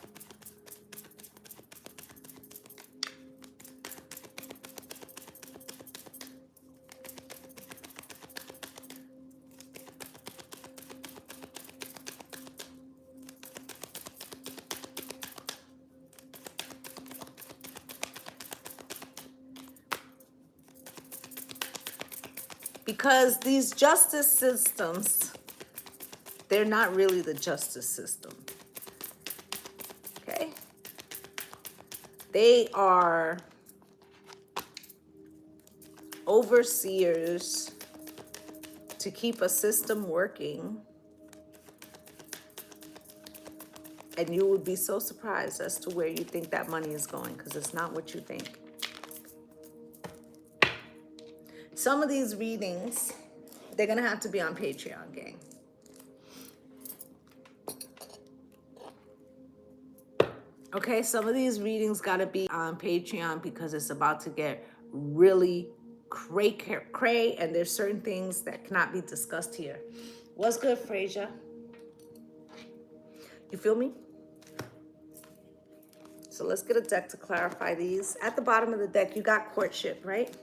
Speaker 1: Because these justice systems, they're not really the justice system. Okay? They are overseers to keep a system working. And you would be so surprised as to where you think that money is going, because it's not what you think. Some of these readings, they're going to have to be on Patreon, gang. Okay, some of these readings got to be on Patreon because it's about to get really cray, and there's certain things that cannot be discussed here. What's good, Frasier? You feel me? So let's get a deck to clarify these. At the bottom of the deck, you got courtship, right?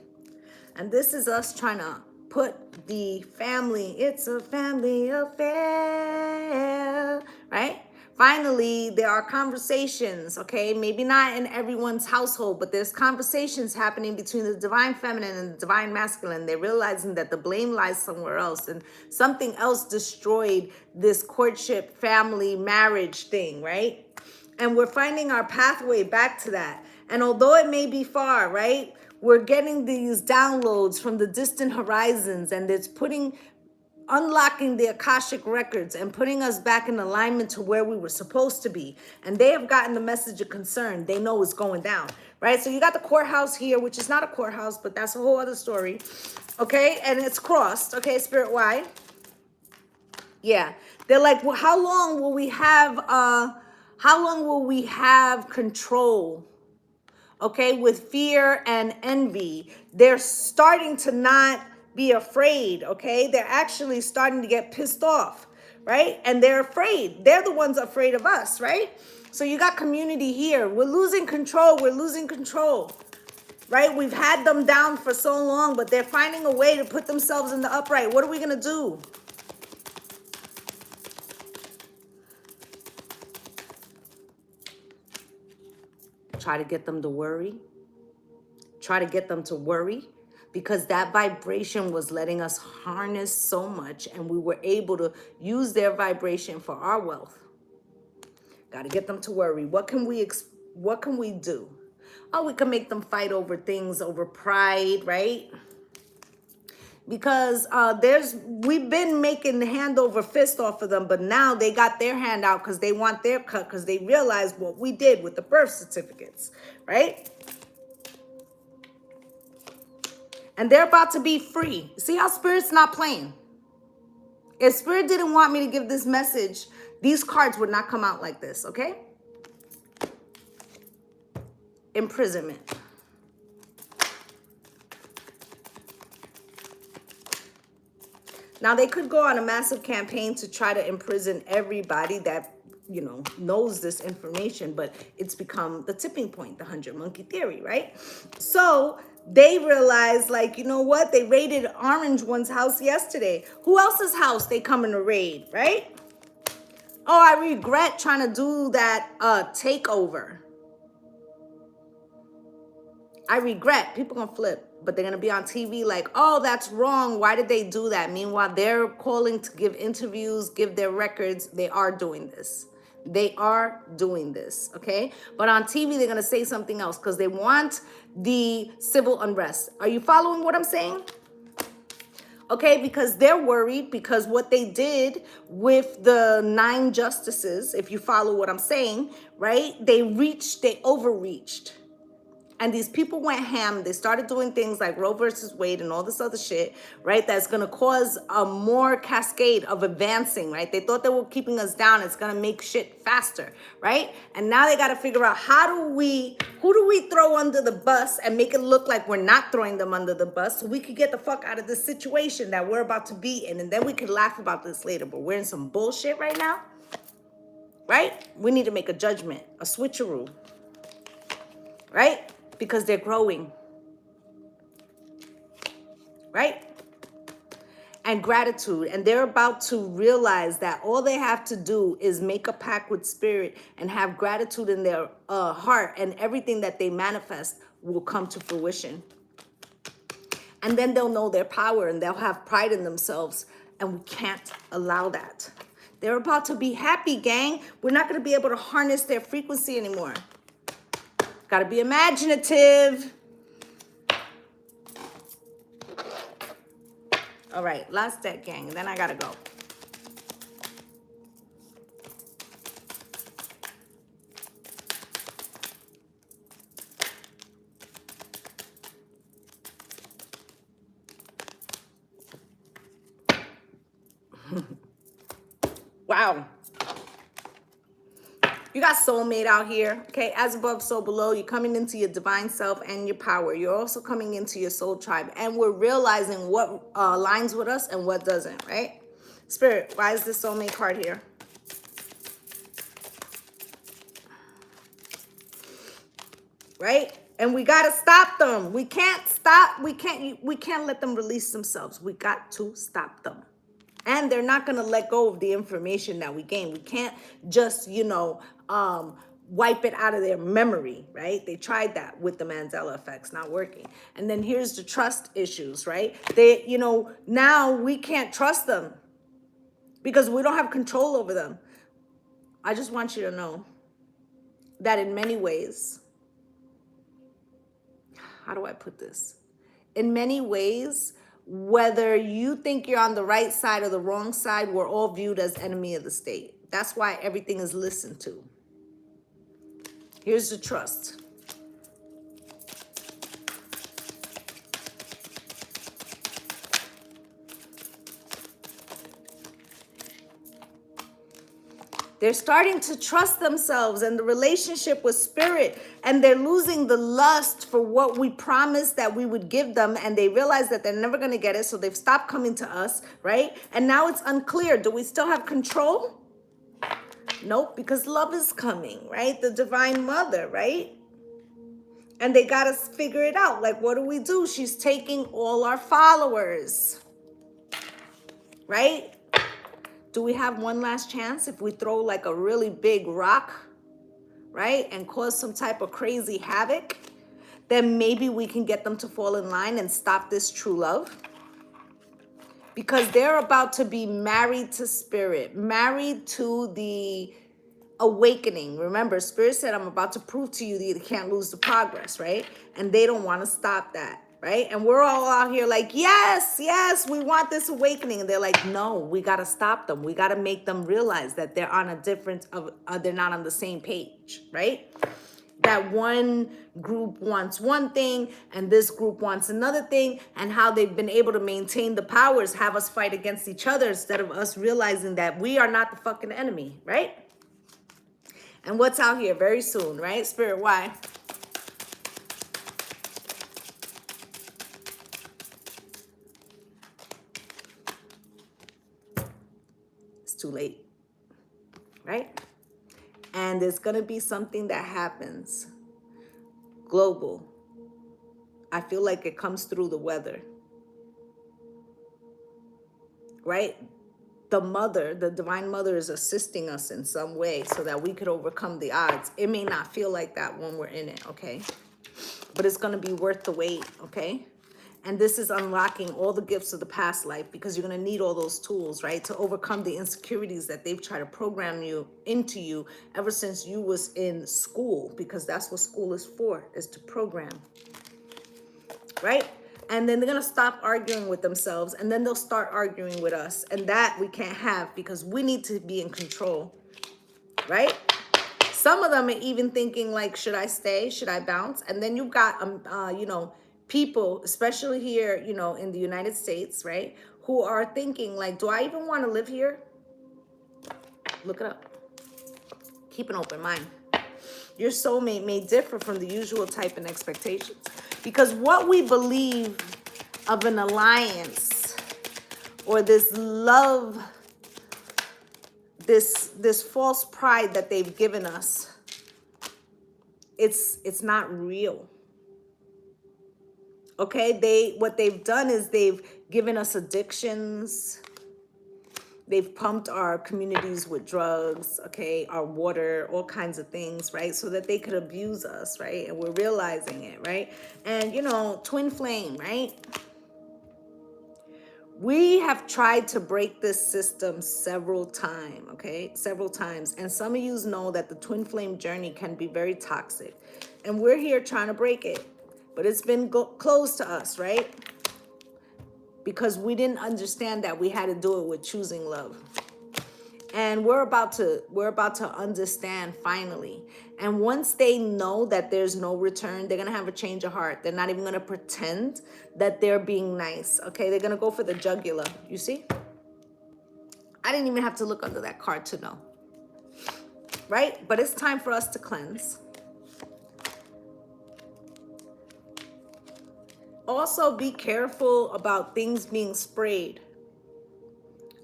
Speaker 1: And this is us trying to put the family, it's a family affair, right? Finally, there are conversations, okay? Maybe not in everyone's household, but there's conversations happening between the divine feminine and the divine masculine. They're realizing that the blame lies somewhere else, and something else destroyed this courtship, family, marriage thing, right? And we're finding our pathway back to that. And although it may be far, right? We're getting these downloads from the distant horizons, and it's unlocking the Akashic records and putting us back in alignment to where we were supposed to be. And they have gotten the message of concern. They know it's going down, right? So you got the courthouse here, which is not a courthouse, but that's a whole other story. Okay, and it's crossed, okay, spirit wide. Yeah, they're like, well, how long will we have control? Okay, with fear and envy? They're starting to not be afraid, okay? They're actually starting to get pissed off, right? And they're afraid. They're the ones afraid of us, right? So you got community here. We're losing control. We're losing control, right? We've had them down for so long, but they're finding a way to put themselves in the upright. What are we going to do? Try to get them to worry. Try to get them to worry, because that vibration was letting us harness so much, and we were able to use their vibration for our wealth. Got to get them to worry. What can we do? Oh, we can make them fight over things, over pride, right? Because we've been making hand over fist off of them, but now they got their hand out because they want their cut, because they realized what we did with the birth certificates, right? And they're about to be free. See how Spirit's not playing? If Spirit didn't want me to give this message, these cards would not come out like this, okay? Imprisonment. Now, they could go on a massive campaign to try to imprison everybody that, you know, knows this information, but it's become the tipping point, the 100 monkey theory, right? So they realized, like, you know what? They raided Orange One's house yesterday. Who else's house they coming to raid, right? Oh, I regret trying to do that takeover. I regret. People gonna flip, but they're gonna be on TV like, oh, that's wrong. Why did they do that? Meanwhile, they're calling to give interviews, give their records. They are doing this. They are doing this, okay? But on TV, they're gonna say something else because they want the civil unrest. Are you following what I'm saying? Okay, because they're worried because what they did with the 9 justices, if you follow what I'm saying, right? They overreached. And these people went ham. They started doing things like Roe versus Wade and all this other shit, right? That's going to cause a more cascade of advancing, right? They thought they were keeping us down. It's going to make shit faster, right? And now they got to figure out who do we throw under the bus and make it look like we're not throwing them under the bus so we could get the fuck out of this situation that we're about to be in. And then we could laugh about this later, but we're in some bullshit right now, right? We need to make a judgment, a switcheroo, right? Because they're growing, right? And gratitude. And they're about to realize that all they have to do is make a pact with Spirit and have gratitude in their heart, and everything that they manifest will come to fruition. And then they'll know their power and they'll have pride in themselves. And we can't allow that. They're about to be happy, gang. We're not going to be able to harness their frequency anymore. Got to be imaginative. All right, last deck, gang. Then I got to go. Wow. You got soulmate out here, okay? As above, so below. You're coming into your divine self and your power. You're also coming into your soul tribe. And we're realizing what aligns with us and what doesn't, right? Spirit, why is this soulmate card here? Right? And we got to stop them. We can't stop. We can't let them release themselves. We got to stop them. And they're not going to let go of the information that we gain. We can't just, wipe it out of their memory, right? They tried that with the Mandela effects, not working. And then here's the trust issues, right? Now we can't trust them because we don't have control over them. I just want you to know that in many ways, how do I put this? In many ways, whether you think you're on the right side or the wrong side, we're all viewed as enemy of the state. That's why everything is listened to. Here's the trust. They're starting to trust themselves and the relationship with Spirit, and they're losing the lust for what we promised that we would give them, and they realize that they're never going to get it, so they've stopped coming to us, right? And now it's unclear. Do we still have control? Nope, because love is coming, right? The Divine Mother, right? And they got to figure it out. Like, what do? She's taking all our followers, right? Do we have one last chance if we throw like a really big rock, right? And cause some type of crazy havoc? Then maybe we can get them to fall in line and stop this true love. Because they're about to be married to Spirit, married to the awakening. Remember, Spirit said, I'm about to prove to you that you can't lose the progress, right? And they don't want to stop that, right? And we're all out here like, yes, yes, we want this awakening. And they're like, no, we got to stop them. We got to make them realize that they're on a different, they're not on the same page, right? That one group wants one thing and this group wants another thing, and how they've been able to maintain the powers, have us fight against each other instead of us realizing that we are not the fucking enemy, right? And what's out here very soon, right? Spirit, why? It's too late, right? And there's going to be something that happens global. I feel like it comes through the weather, right? The mother, the divine mother, is assisting us in some way so that we could overcome the odds. It may not feel like that when we're in it, okay? But it's going to be worth the wait, okay? And this is unlocking all the gifts of the past life, because you're going to need all those tools, right? To overcome the insecurities that they've tried to program you into you ever since you was in school, because that's what school is for, is to program, right? And then they're going to stop arguing with themselves, and then they'll start arguing with us. And that we can't have, because we need to be in control, right? Some of them are even thinking like, should I stay? Should I bounce? And then you've got, you know, people, especially here, you know, in the United States, right, who are thinking like, do I even want to live here? Look it up. Keep an open mind. Your soulmate may differ from the usual type and expectations, because what we believe of an alliance or this love, this false pride that they've given us, it's not real. Okay, what they've done is they've given us addictions. They've pumped our communities with drugs, okay, our water, all kinds of things, right? So that they could abuse us, right? And we're realizing it, right? And, you know, twin flame, right? We have tried to break this system several times, okay? Several times. And some of you know that the twin flame journey can be very toxic. And we're here trying to break it. But it's been closed to us, right? Because we didn't understand that we had to do it with choosing love. And we're about to understand finally. And once they know that there's no return, they're going to have a change of heart. They're not even going to pretend that they're being nice, okay? They're going to go for the jugular, you see? I didn't even have to look under that card to know, right? But it's time for us to cleanse. Also, be careful about things being sprayed,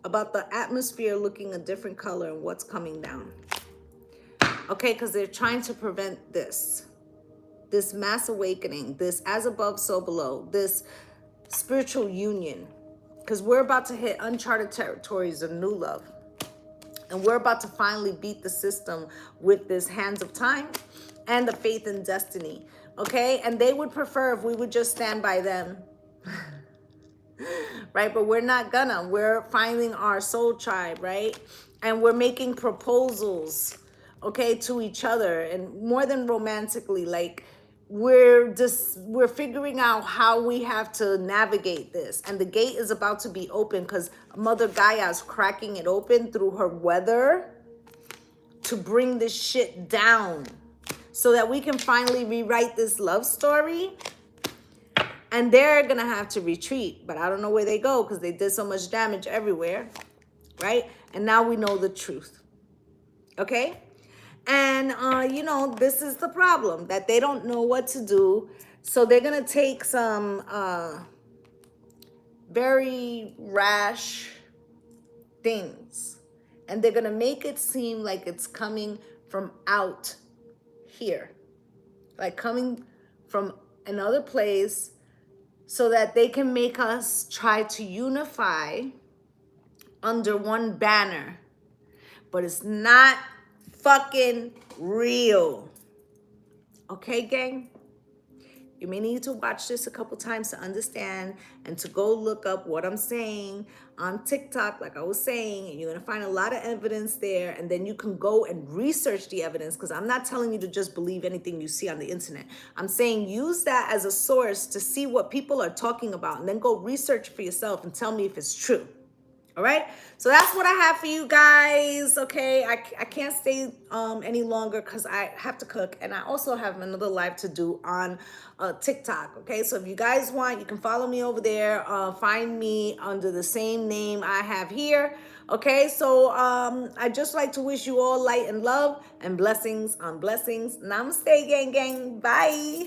Speaker 1: about the atmosphere looking a different color and what's coming down. Okay, because they're trying to prevent this mass awakening, this as above, so below, this spiritual union. Because we're about to hit uncharted territories of new love. And we're about to finally beat the system with this hands of time and the faith and destiny. Okay, and they would prefer if we would just stand by them. Right, but we're not gonna. We're finding our soul tribe, right? And we're making proposals, okay, to each other, and more than romantically, like we're figuring out how we have to navigate this. And the gate is about to be open, because Mother Gaia is cracking it open through her weather to bring this shit down, so that we can finally rewrite this love story. And they're going to have to retreat. But I don't know where they go, because they did so much damage everywhere. Right? And now we know the truth. Okay? And, you know, this is the problem. That they don't know what to do. So they're going to take some very rash things. And they're going to make it seem like it's coming from out here. Like coming from another place, so that they can make us try to unify under one banner. But it's not fucking real. Okay, gang? You may need to watch this a couple times to understand and to go look up what I'm saying on TikTok, like I was saying, and you're gonna find a lot of evidence there, and then you can go and research the evidence, because I'm not telling you to just believe anything you see on the internet. I'm saying use that as a source to see what people are talking about, and then go research for yourself and tell me if it's true. All right, so that's what I have for you guys. Okay, I can't stay any longer because I have to cook, and I also have another live to do on TikTok. Okay, so if you guys want, you can follow me over there. Find me under the same name I have here. Okay, so I just like to wish you all light and love and blessings on blessings. Namaste, gang gang. Bye.